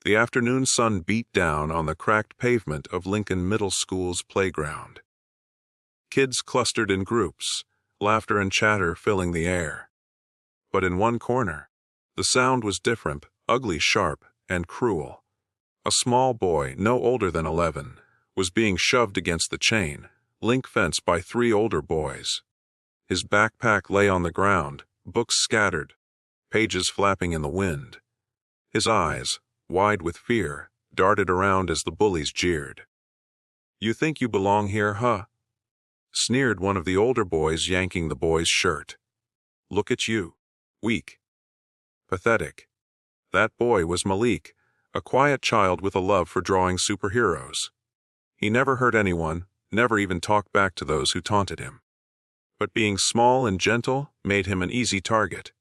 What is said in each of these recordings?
The afternoon sun beat down on the cracked pavement of Lincoln Middle School's playground. Kids clustered in groups, laughter and chatter filling the air. But in one corner, the sound was different, ugly, sharp, and cruel. A small boy, no older than 11, was being shoved against the chain link fence by 3 older boys. His backpack lay on the ground, books scattered, pages flapping in the wind. His eyes, wide with fear, darted around as the bullies jeered. "You think you belong here, huh?" sneered one of the older boys, yanking the boy's shirt. "Look at you. Weak. Pathetic." That boy was Malik, a quiet child with a love for drawing superheroes. He never hurt anyone, never even talked back to those who taunted him. But being small and gentle made him an easy target.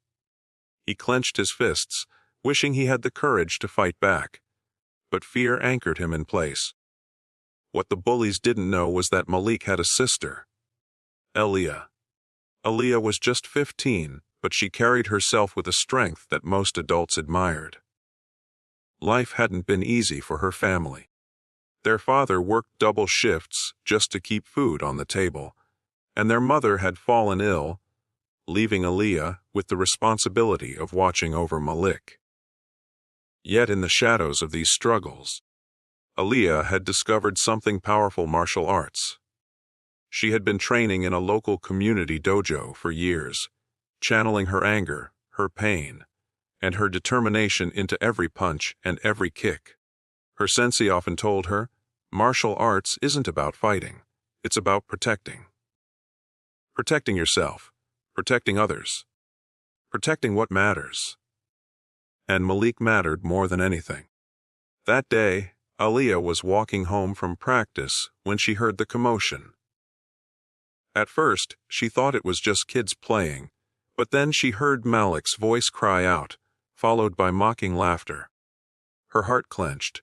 He clenched his fists, wishing he had the courage to fight back. But fear anchored him in place. What the bullies didn't know was that Malik had a sister, Aaliyah. Aaliyah was just 15, but she carried herself with a strength that most adults admired. Life hadn't been easy for her family. Their father worked double shifts just to keep food on the table, and their mother had fallen ill, leaving Aaliyah with the responsibility of watching over Malik. Yet in the shadows of these struggles, Aaliyah had discovered something powerful: martial arts. She had been training in a local community dojo for years, channeling her anger, her pain, and her determination into every punch and every kick. Her sensei often told her, martial arts isn't about fighting, it's about protecting. Protecting yourself, protecting others, protecting what matters. And Malik mattered more than anything. That day, Aaliyah was walking home from practice when she heard the commotion. At first, she thought it was just kids playing, but then she heard Malik's voice cry out, followed by mocking laughter. Her heart clenched.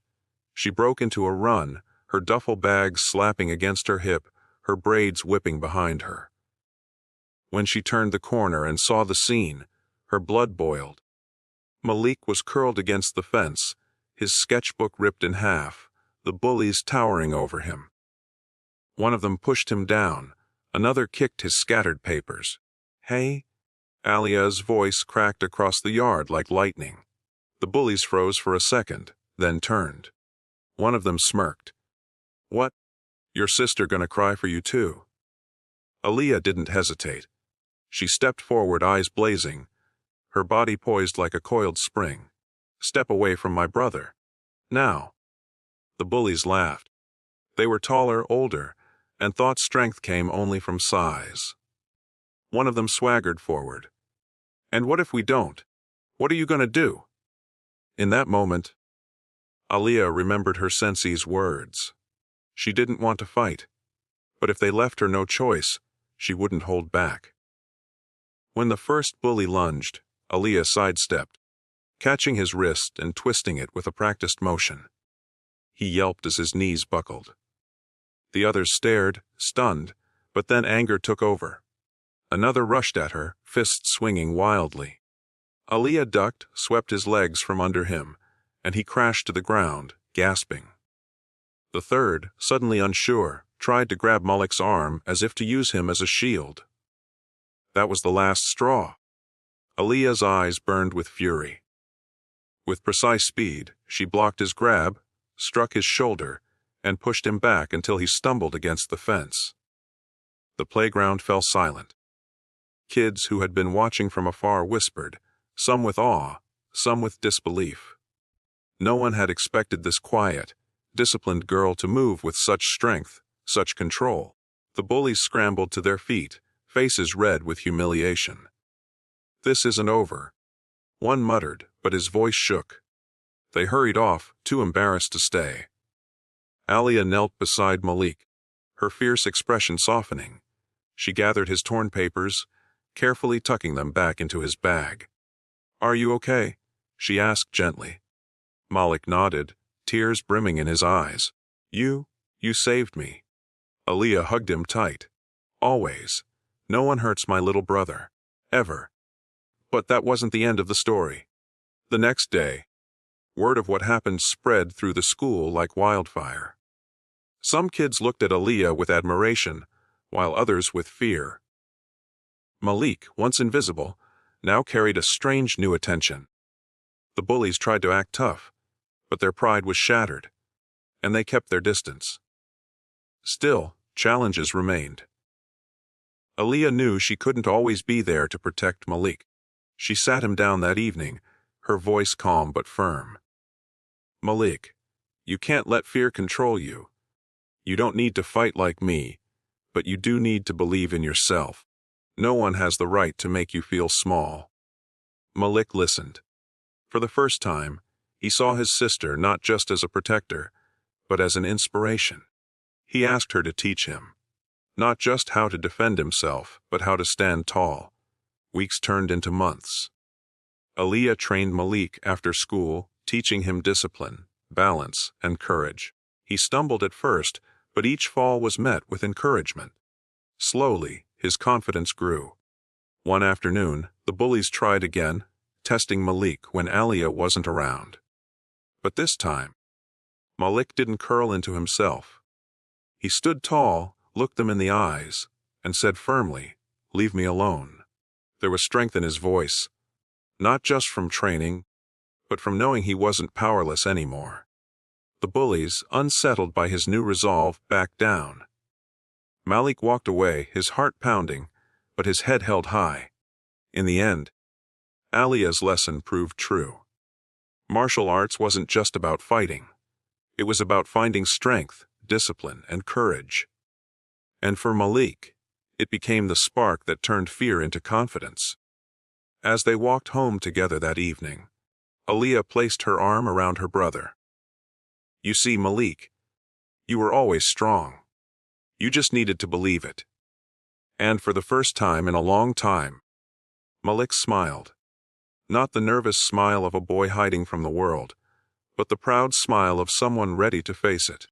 She broke into a run, her duffel bag slapping against her hip, her braids whipping behind her. When she turned the corner and saw the scene, her blood boiled. Malik was curled against the fence, his sketchbook ripped in half, the bullies towering over him. One of them pushed him down, another kicked his scattered papers. "Hey?" Aaliyah's voice cracked across the yard like lightning. The bullies froze for a second, then turned. One of them smirked. "What? Your sister gonna cry for you too?" Aaliyah didn't hesitate. She stepped forward, eyes blazing, her body poised like a coiled spring. "Step away from my brother. Now." The bullies laughed. They were taller, older, and thought strength came only from size. One of them swaggered forward. "And what if we don't? What are you gonna do?" In that moment, Aaliyah remembered her sensei's words. She didn't want to fight, but if they left her no choice, she wouldn't hold back. When the first bully lunged, Aaliyah sidestepped, catching his wrist and twisting it with a practiced motion. He yelped as his knees buckled. The others stared, stunned, but then anger took over. Another rushed at her, fists swinging wildly. Aaliyah ducked, swept his legs from under him, and he crashed to the ground, gasping. The third, suddenly unsure, tried to grab Malik's arm as if to use him as a shield. That was the last straw. Aaliyah's eyes burned with fury. With precise speed, she blocked his grab, struck his shoulder, and pushed him back until he stumbled against the fence. The playground fell silent. Kids who had been watching from afar whispered, some with awe, some with disbelief. No one had expected this quiet, disciplined girl to move with such strength, such control. The bullies scrambled to their feet, faces red with humiliation. "This isn't over," one muttered, but his voice shook. They hurried off, too embarrassed to stay. Aaliyah knelt beside Malik, her fierce expression softening. She gathered his torn papers, carefully tucking them back into his bag. "Are you okay?" she asked gently. Malik nodded, tears brimming in his eyes. You saved me." Aaliyah hugged him tight. "Always. No one hurts my little brother. Ever." But that wasn't the end of the story. The next day, Word of what happened spread through the school like wildfire. Some kids looked at Aaliyah with admiration, while others with fear. Malik, once invisible, now carried a strange new attention. The bullies tried to act tough, but their pride was shattered, and they kept their distance. Still, challenges remained. Aaliyah knew she couldn't always be there to protect Malik. She sat him down that evening, her voice calm but firm. "Malik, you can't let fear control you. You don't need to fight like me, but you do need to believe in yourself. No one has the right to make you feel small." Malik listened. For the first time, he saw his sister not just as a protector, but as an inspiration. He asked her to teach him, not just how to defend himself, but how to stand tall. Weeks turned into months. Aaliyah trained Malik after school, teaching him discipline, balance, and courage. He stumbled at first, but each fall was met with encouragement. Slowly, his confidence grew. One afternoon, the bullies tried again, testing Malik when Aaliyah wasn't around. But this time, Malik didn't curl into himself. He stood tall, looked them in the eyes, and said firmly, "Leave me alone." There was strength in his voice, not just from training, but from knowing he wasn't powerless anymore. The bullies, unsettled by his new resolve, backed down. Malik walked away, his heart pounding, but his head held high. In the end, Aaliyah's lesson proved true. Martial arts wasn't just about fighting. It was about finding strength, discipline, and courage. And for Malik, it became the spark that turned fear into confidence. As they walked home together that evening, Aaliyah placed her arm around her brother. "You see, Malik, you were always strong. You just needed to believe it." And for the first time in a long time, Malik smiled. Not the nervous smile of a boy hiding from the world, but the proud smile of someone ready to face it.